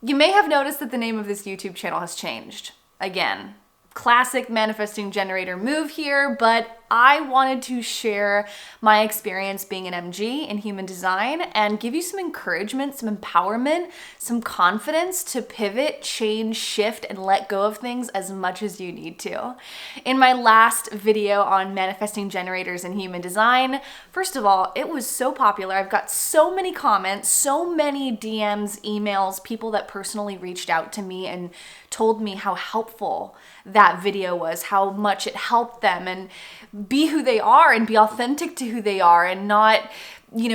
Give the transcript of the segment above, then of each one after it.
You may have noticed that the name of this YouTube channel has changed. Again, classic manifesting generator move here, but I wanted to share my experience being an MG in human design and give you some encouragement, some empowerment, some confidence to pivot, change, shift, and let go of things as much as you need to. In my last video on manifesting generators in human design, first of all, it was so popular. I've got so many comments, so many DMs, emails, people that personally reached out to me and told me how helpful that video was, how much it helped them and be who they are and be authentic to who they are and not,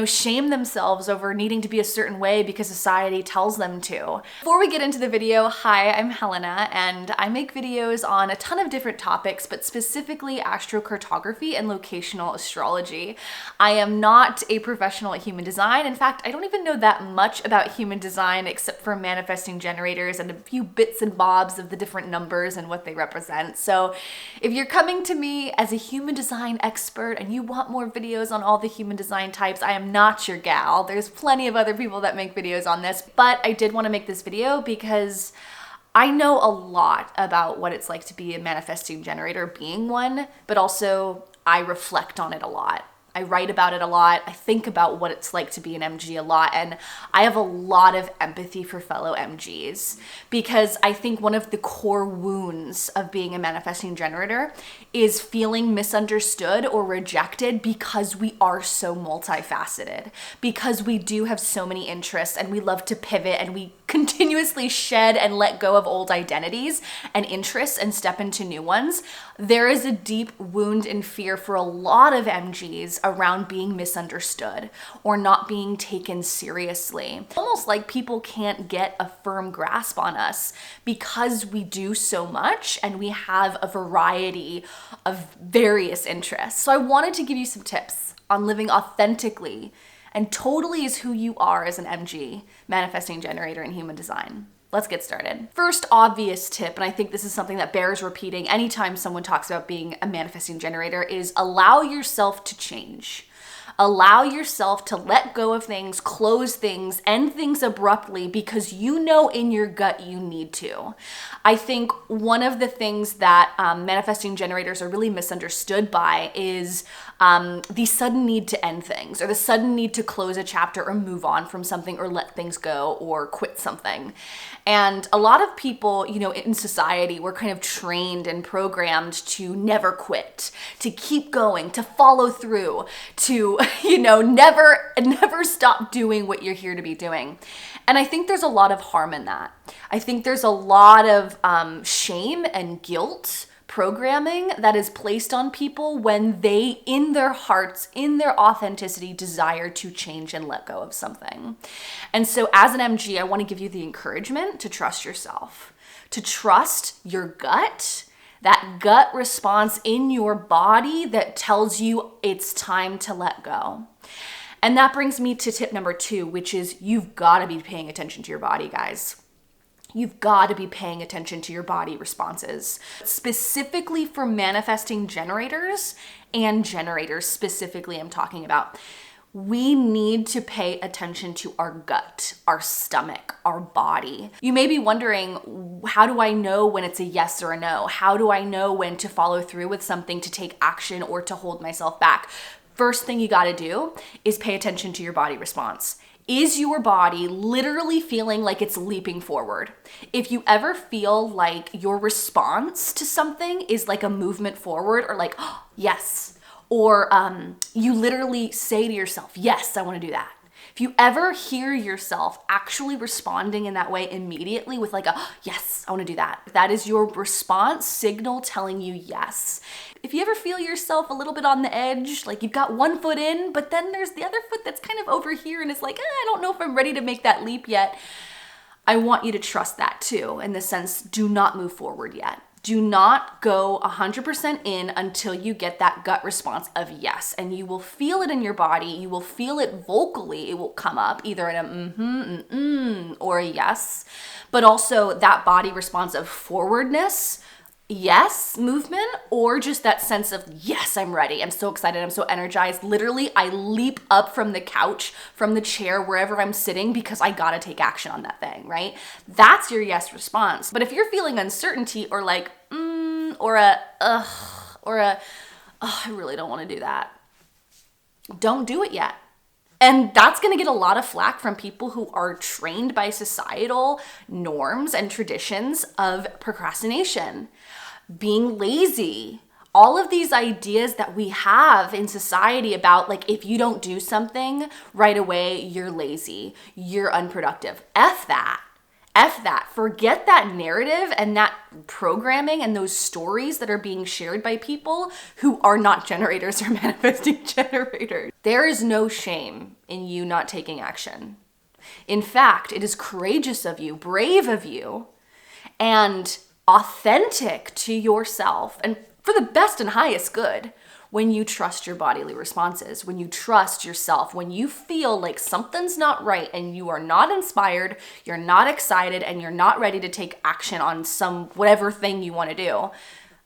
shame themselves over needing to be a certain way because society tells them to. Before we get into the video, hi, I'm Helena and I make videos on a ton of different topics, but specifically astrocartography and locational astrology. I am not a professional at human design. In fact, I don't even know that much about human design except for manifesting generators and a few bits and bobs of the different numbers and what they represent. So if you're coming to me as a human design expert and you want more videos on all the human design types, I am not your gal. There's plenty of other people that make videos on this, but I did want to make this video because I know a lot about what it's like to be a manifesting generator, being one, but also I reflect on it a lot. I write about it a lot. I think about what it's like to be an MG a lot. And I have a lot of empathy for fellow MGs because I think one of the core wounds of being a manifesting generator is feeling misunderstood or rejected because we are so multifaceted, because we do have so many interests and we love to pivot and we continuously shed and let go of old identities and interests and step into new ones. There is a deep wound and fear for a lot of MGs around being misunderstood or not being taken seriously. Almost like people can't get a firm grasp on us because we do so much and we have a variety of various interests. So I wanted to give you some tips on living authentically and totally is who you are as an MG, manifesting generator in human design. Let's get started. First obvious tip, and I think this is something that bears repeating anytime someone talks about being a manifesting generator, is allow yourself to change. Allow yourself to let go of things, close things, end things abruptly because you know in your gut you need to. I think one of the things that manifesting generators are really misunderstood by is the sudden need to end things or the sudden need to close a chapter or move on from something or let things go or quit something. And a lot of people, in society, we're kind of trained and programmed to never quit, to keep going, to follow through, to, never stop doing what you're here to be doing. And I think there's a lot of harm in that. I think there's a lot of shame and guilt programming that is placed on people when they, in their hearts, in their authenticity, desire to change and let go of something. And so as an MG, I want to give you the encouragement to trust yourself, to trust your gut, that gut response in your body that tells you it's time to let go. And that brings me to tip number 2, which is you've got to be paying attention to your body, guys. You've got to be paying attention to your body responses. Specifically for manifesting generators and generators specifically I'm talking about. We need to pay attention to our gut, our stomach, our body. You may be wondering, how do I know when it's a yes or a no? How do I know when to follow through with something, to take action, or to hold myself back? First thing you got to do is pay attention to your body response. Is your body literally feeling like it's leaping forward? If you ever feel like your response to something is like a movement forward or like, oh, yes, or you literally say to yourself, yes, I want to do that. If you ever hear yourself actually responding in that way immediately with like a, oh, yes, I want to do that. That is your response signal telling you yes. If you ever feel yourself a little bit on the edge, like you've got one foot in, but then there's the other foot that's kind of over here and it's like, I don't know if I'm ready to make that leap yet. I want you to trust that too, in the sense, do not move forward yet. Do not go 100% in until you get that gut response of yes. And you will feel it in your body. You will feel it vocally. It will come up either in a or a yes, but also that body response of forwardness yes movement, or just that sense of, yes, I'm ready. I'm so excited. I'm so energized. Literally, I leap up from the couch, from the chair, wherever I'm sitting, because I gotta take action on that thing, right? That's your yes response. But if you're feeling uncertainty or like, or a, ugh, or a, oh, I really don't want to do that, don't do it yet. And that's going to get a lot of flack from people who are trained by societal norms and traditions of procrastination, being lazy, all of these ideas that we have in society about, like, if you don't do something right away, you're lazy, you're unproductive. F that. F that. Forget that narrative and that programming and those stories that are being shared by people who are not generators or manifesting generators. There is no shame in you not taking action. In fact, it is courageous of you, brave of you, and authentic to yourself, and for the best and highest good, when you trust your bodily responses, when you trust yourself, when you feel like something's not right and you are not inspired, you're not excited, and you're not ready to take action on some whatever thing you want to do.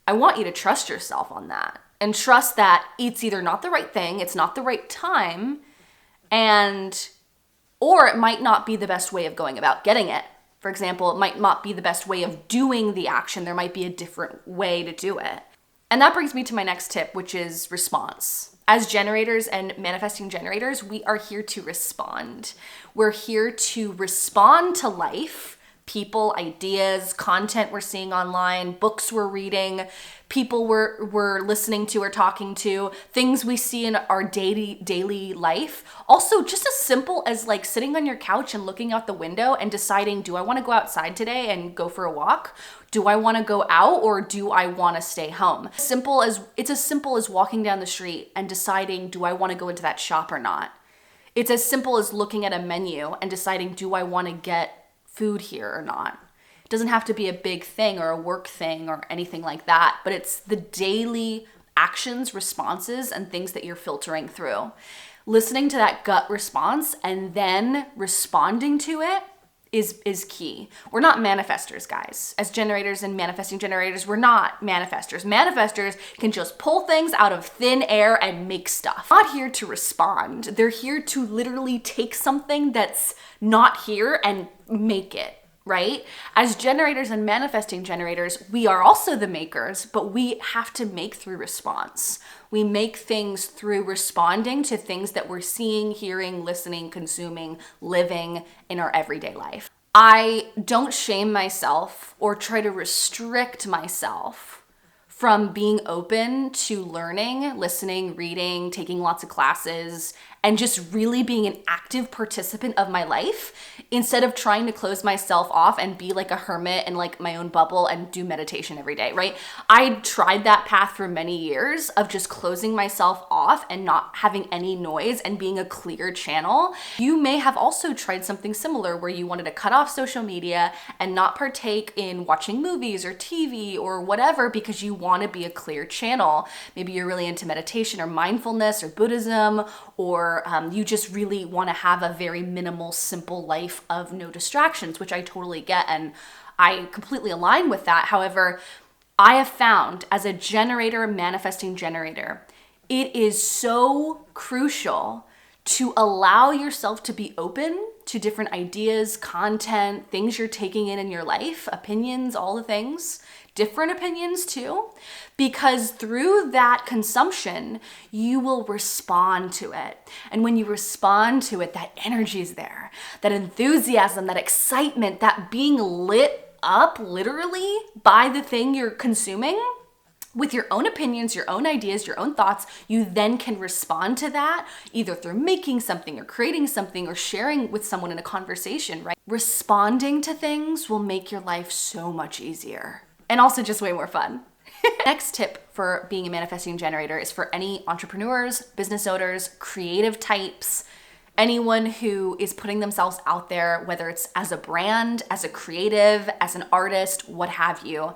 I want you to trust yourself on that, and trust that it's either not the right thing, it's not the right time, or it might not be the best way of going about getting it. For example, it might not be the best way of doing the action. There might be a different way to do it. And that brings me to my next tip, which is response. As generators and manifesting generators, we are here to respond. We're here to respond to life, people, ideas, content we're seeing online, books we're reading, people we're listening to or talking to, things we see in our daily life. Also, just as simple as like sitting on your couch and looking out the window and deciding, do I want to go outside today and go for a walk? Do I want to go out, or do I want to stay home? It's as simple as walking down the street and deciding, do I want to go into that shop or not? It's as simple as looking at a menu and deciding, do I want to get food here or not? It doesn't have to be a big thing or a work thing or anything like that, but it's the daily actions, responses, and things that you're filtering through. Listening to that gut response and then responding to it is key. We're not manifestors, guys. As generators and manifesting generators, we're not manifestors. Manifestors can just pull things out of thin air and make stuff. Not here to respond. They're here to literally take something that's not here and make it, right? As generators and manifesting generators, we are also the makers, but we have to make through response. We make things through responding to things that we're seeing, hearing, listening, consuming, living in our everyday life. I don't shame myself or try to restrict myself from being open to learning, listening, reading, taking lots of classes, and just really being an active participant of my life instead of trying to close myself off and be like a hermit in like my own bubble and do meditation every day, right? I tried that path for many years of just closing myself off and not having any noise and being a clear channel. You may have also tried something similar where you wanted to cut off social media and not partake in watching movies or TV or whatever because you want to be a clear channel. Maybe you're really into meditation or mindfulness or Buddhism, or you just really want to have a very minimal, simple life of no distractions, which I totally get, and I completely align with that. However, I have found as a generator, manifesting generator, it is so crucial to allow yourself to be open to different ideas, content, things you're taking in your life, opinions, all the things, different opinions too, because through that consumption, you will respond to it. And when you respond to it, that energy is there, that enthusiasm, that excitement, that being lit up literally by the thing you're consuming, with your own opinions, your own ideas, your own thoughts, you then can respond to that either through making something or creating something or sharing with someone in a conversation, right? Responding to things will make your life so much easier and also just way more fun. Next tip for being a manifesting generator is for any entrepreneurs, business owners, creative types, anyone who is putting themselves out there, whether it's as a brand, as a creative, as an artist, what have you.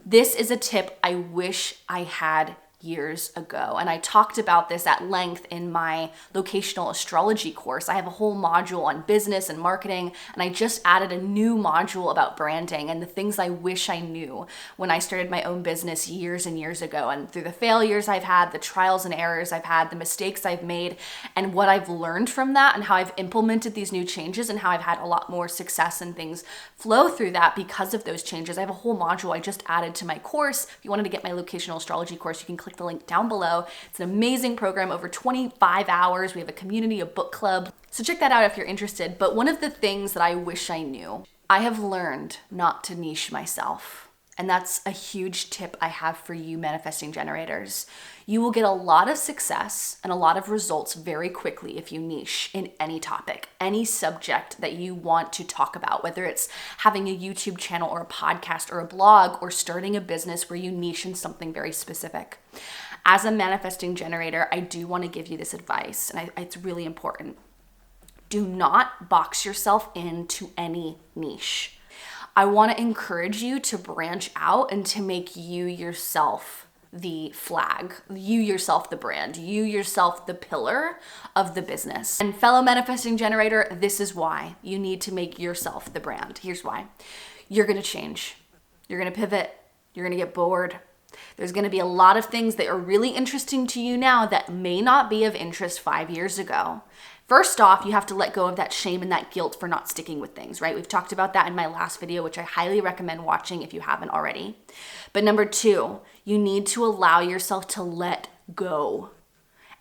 This is a tip I wish I had years ago. And I talked about this at length in my locational astrology course. I have a whole module on business and marketing, and I just added a new module about branding and the things I wish I knew when I started my own business years and years ago. And through the failures I've had, the trials and errors I've had, the mistakes I've made, and what I've learned from that, and how I've implemented these new changes, and how I've had a lot more success and things flow through that because of those changes. I have a whole module I just added to my course. If you wanted to get my locational astrology course, you can click the link down below. It's an amazing program, over 25 hours. We have a community, a book club. So check that out if you're interested. But one of the things that I wish I knew, I have learned not to niche myself. And that's a huge tip I have for you manifesting generators. You will get a lot of success and a lot of results very quickly if you niche in any topic, any subject that you want to talk about, whether it's having a YouTube channel or a podcast or a blog or starting a business where you niche in something very specific. As a manifesting generator, I do want to give you this advice, and it's really important. Do not box yourself into any niche. I want to encourage you to branch out and to make you yourself the flag, you yourself the brand, you yourself the pillar of the business. And fellow manifesting generator, this is why you need to make yourself the brand. Here's why. You're going to change. You're going to pivot. You're going to get bored. There's going to be a lot of things that are really interesting to you now that may not be of interest 5 years ago. First off, you have to let go of that shame and that guilt for not sticking with things, right? We've talked about that in my last video, which I highly recommend watching if you haven't already. But number 2, you need to allow yourself to let go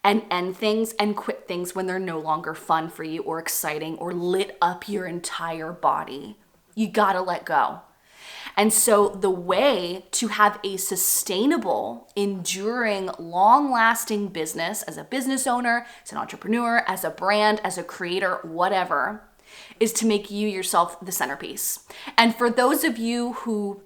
and end things and quit things when they're no longer fun for you or exciting or lit up your entire body. You gotta let go. And so the way to have a sustainable, enduring, long-lasting business as a business owner, as an entrepreneur, as a brand, as a creator, whatever, is to make you yourself the centerpiece. And for those of you who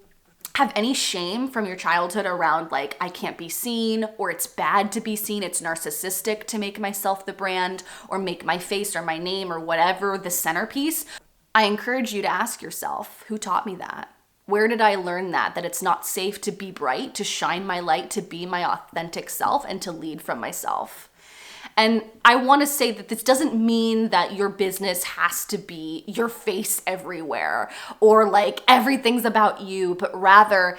have any shame from your childhood around like, I can't be seen, or it's bad to be seen, it's narcissistic to make myself the brand, or make my face or my name or whatever the centerpiece, I encourage you to ask yourself, who taught me that? Where did I learn that it's not safe to be bright, to shine my light, to be my authentic self, and to lead from myself? And I want to say that this doesn't mean that your business has to be your face everywhere or like everything's about you, but rather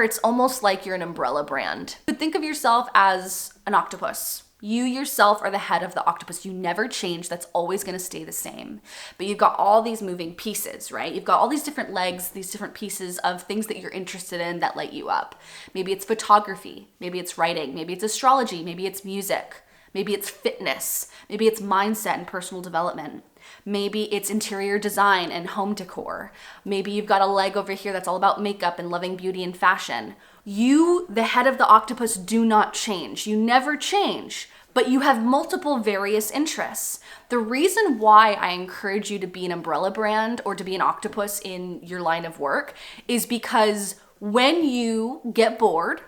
it's almost like you're an umbrella brand. But think of yourself as an octopus. You yourself are the head of the octopus. You never change. That's always going to stay the same. But you've got all these moving pieces, right? You've got all these different legs, these different pieces of things that you're interested in that light you up. Maybe it's photography. Maybe it's writing. Maybe it's astrology. Maybe it's music. Maybe it's fitness. Maybe it's mindset and personal development. Maybe it's interior design and home decor. Maybe you've got a leg over here that's all about makeup and loving beauty and fashion. You, the head of the octopus, do not change. You never change, but you have multiple various interests. The reason why I encourage you to be an umbrella brand or to be an octopus in your line of work is because when you get bored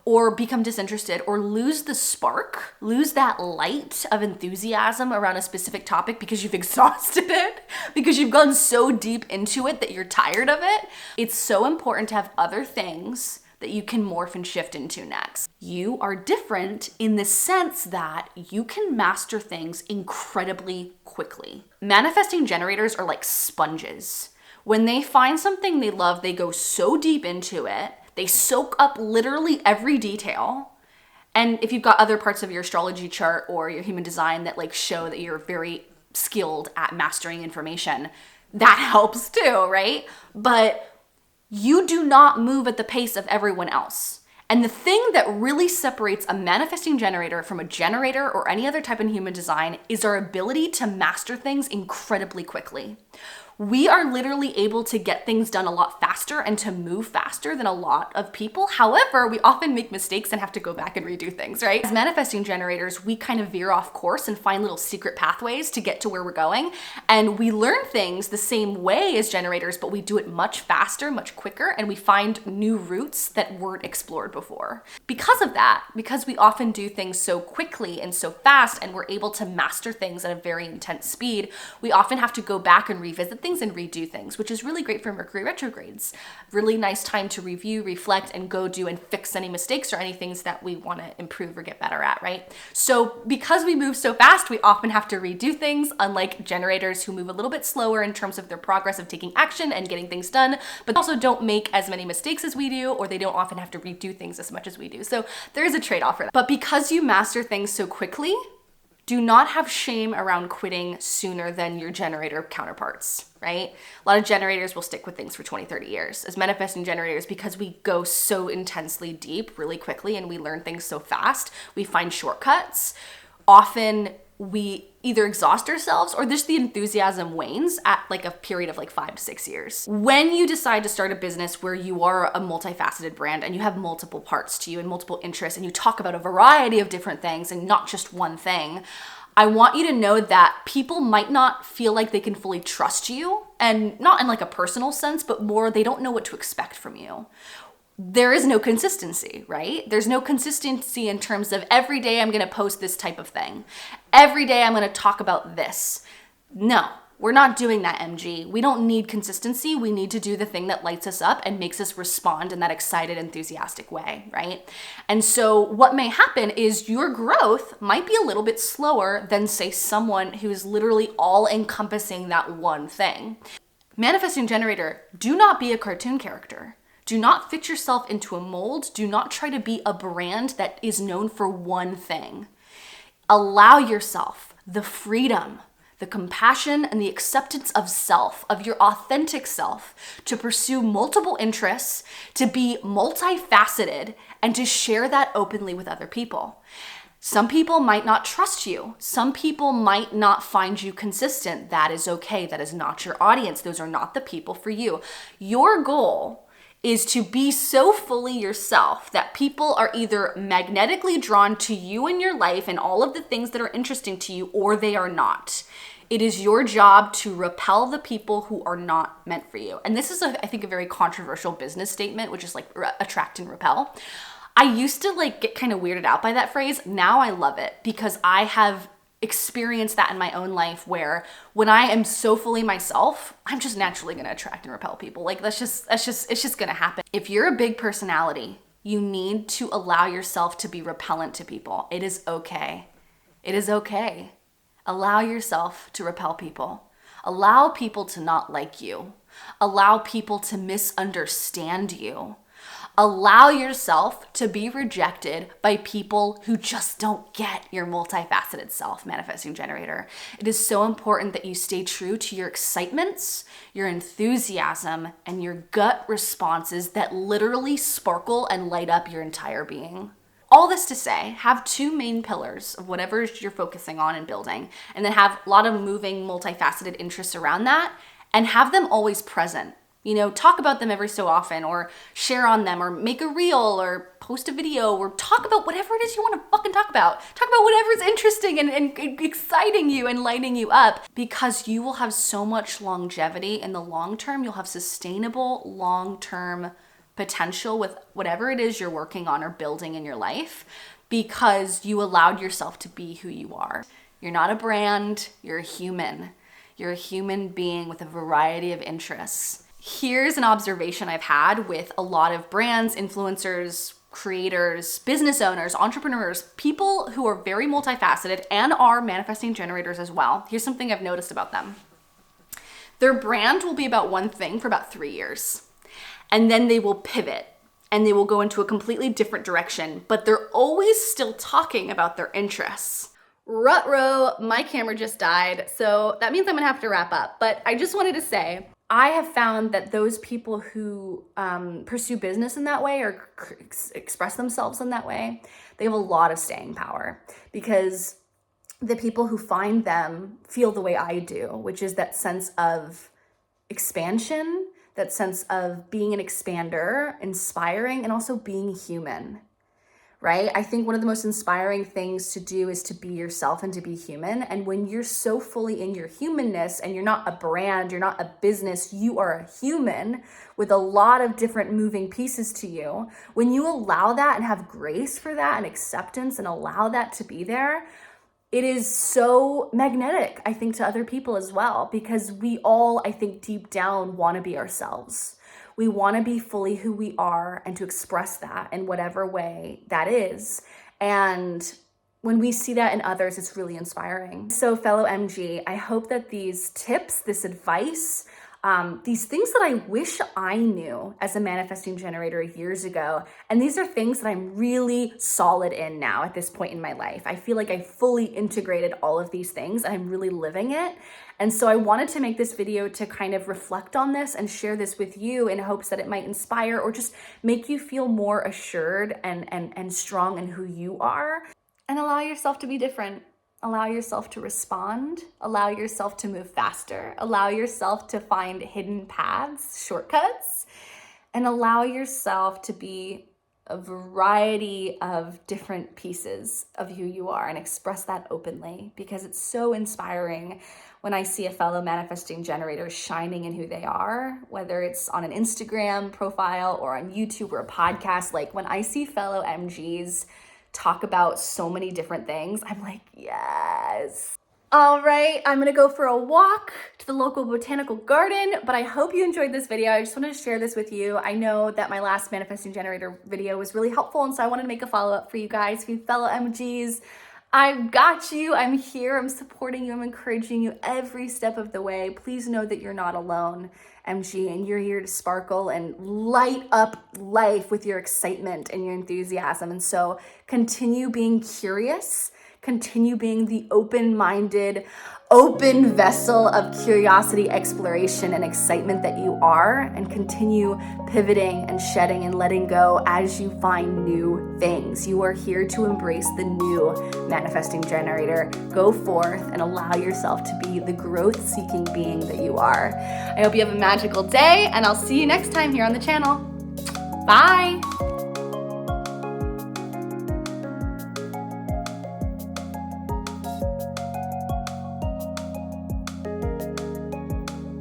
or become disinterested or lose the spark, lose that light of enthusiasm around a specific topic because you've exhausted it, because you've gone so deep into it that you're tired of it, it's so important to have other things that you can morph and shift into next. You are different in the sense that you can master things incredibly quickly. Manifesting generators are like sponges. When they find something they love, they go so deep into it, they soak up literally every detail. And if you've got other parts of your astrology chart or your human design that like show that you're very skilled at mastering information, that helps too, right? But you do not move at the pace of everyone else. And the thing that really separates a manifesting generator from a generator or any other type in human design is our ability to master things incredibly quickly. We are literally able to get things done a lot faster and to move faster than a lot of people. However, we often make mistakes and have to go back and redo things, right? As manifesting generators, we kind of veer off course and find little secret pathways to get to where we're going. And we learn things the same way as generators, but we do it much faster, much quicker, and we find new routes that weren't explored before. Because of that, because we often do things so quickly and so fast, and we're able to master things at a very intense speed, we often have to go back and revisit things and redo things, which is really great for Mercury retrogrades. Really nice time to review, reflect, and go do and fix any mistakes or any things that we want to improve or get better at, right? So because we move so fast, we often have to redo things, unlike generators who move a little bit slower in terms of their progress of taking action and getting things done, but also don't make as many mistakes as we do, or they don't often have to redo things as much as we do. So there is a trade-off for that. But because you master things so quickly, do not have shame around quitting sooner than your generator counterparts, right? A lot of generators will stick with things for 20, 30 years. As manifesting generators, because we go so intensely deep really quickly and we learn things so fast, we find shortcuts. Often we either exhaust ourselves or just the enthusiasm wanes at like a period of like 5 to 6 years. When you decide to start a business where you are a multifaceted brand and you have multiple parts to you and multiple interests and you talk about a variety of different things and not just one thing, I want you to know that people might not feel like they can fully trust you, and not in like a personal sense, but more they don't know what to expect from you. There is no consistency, right? There's no consistency in terms of every day I'm gonna post this type of thing. Every day I'm gonna talk about this. No, we're not doing that, MG. We don't need consistency. We need to do the thing that lights us up and makes us respond in that excited, enthusiastic way, right? And so what may happen is your growth might be a little bit slower than, say, someone who's literally all encompassing that one thing. Manifesting generator, do not be a cartoon character. Do not fit yourself into a mold. Do not try to be a brand that is known for one thing. Allow yourself the freedom, the compassion, and the acceptance of self, of your authentic self, to pursue multiple interests, to be multifaceted, and to share that openly with other people. Some people might not trust you. Some people might not find you consistent. That is okay. That is not your audience. Those are not the people for you. Your goal is to be so fully yourself that people are either magnetically drawn to you in your life and all of the things that are interesting to you, or they are not. It is your job to repel the people who are not meant for you. And this is, I think, a very controversial business statement, which is like attract and repel. I used to like get kind of weirded out by that phrase. Now I love it because I have experienced that in my own life, where when I am so fully myself, I'm just naturally going to attract and repel people. Like it's just going to happen. If you're a big personality, you need to allow yourself to be repellent to people. It is okay. It is okay. Allow yourself to repel people. Allow people to not like you. Allow people to misunderstand you. Allow yourself to be rejected by people who just don't get your multifaceted self, manifesting generator. It is so important that you stay true to your excitements, your enthusiasm, and your gut responses that literally sparkle and light up your entire being. All this to say, have 2 main pillars of whatever you're focusing on and building, and then have a lot of moving, multifaceted interests around that, and have them always present. You know, talk about them every so often, or share on them, or make a reel, or post a video, or talk about whatever it is you want to fucking talk about. Talk about whatever's interesting and exciting you and lighting you up, because you will have so much longevity in the long term. You'll have sustainable long-term potential with whatever it is you're working on or building in your life, because you allowed yourself to be who you are. You're not a brand, you're a human. You're a human being with a variety of interests. Here's an observation I've had with a lot of brands, influencers, creators, business owners, entrepreneurs, people who are very multifaceted and are manifesting generators as well. Here's something I've noticed about them. Their brand will be about one thing for about 3 years, and then they will pivot and they will go into a completely different direction, but they're always still talking about their interests. Ruh-roh, my camera just died, so that means I'm gonna have to wrap up. But I just wanted to say, I have found that those people who pursue business in that way or express themselves in that way, they have a lot of staying power, because the people who find them feel the way I do, which is that sense of expansion, that sense of being an expander, inspiring, and also being human. Right? I think one of the most inspiring things to do is to be yourself and to be human. And when you're so fully in your humanness and you're not a brand, you're not a business, you are a human with a lot of different moving pieces to you. When you allow that and have grace for that and acceptance and allow that to be there, it is so magnetic, I think, to other people as well, because we all, I think, deep down want to be ourselves. We want to be fully who we are and to express that in whatever way that is. And when we see that in others, it's really inspiring. So fellow MG, I hope that these tips, this advice, these things that I wish I knew as a manifesting generator years ago, and these are things that I'm really solid in now at this point in my life. I feel like I fully integrated all of these things and I'm really living it. And so I wanted to make this video to kind of reflect on this and share this with you in hopes that it might inspire or just make you feel more assured and strong in who you are. And allow yourself to be different. Allow yourself to respond. Allow yourself to move faster. Allow yourself to find hidden paths, shortcuts, and allow yourself to be a variety of different pieces of who you are and express that openly, because it's so inspiring when I see a fellow manifesting generator shining in who they are, whether it's on an Instagram profile or on YouTube or a podcast. Like when I see fellow MGs talk about so many different things, I'm like, yes. All right, I'm gonna go for a walk to the local botanical garden, but I hope you enjoyed this video. I just wanted to share this with you. I know that my last manifesting generator video was really helpful, and so I wanted to make a follow-up for you guys, for you fellow MGs. I've got you, I'm here, I'm supporting you, I'm encouraging you every step of the way. Please know that you're not alone, MG, and you're here to sparkle and light up life with your excitement and your enthusiasm. And so continue being curious, continue being the open-minded, open vessel of curiosity, exploration, and excitement that you are, and continue pivoting and shedding and letting go as you find new things. You are here to embrace the new manifesting generator. Go forth and allow yourself to be the growth-seeking being that you are. I hope you have a magical day, and I'll see you next time here on the channel. Bye.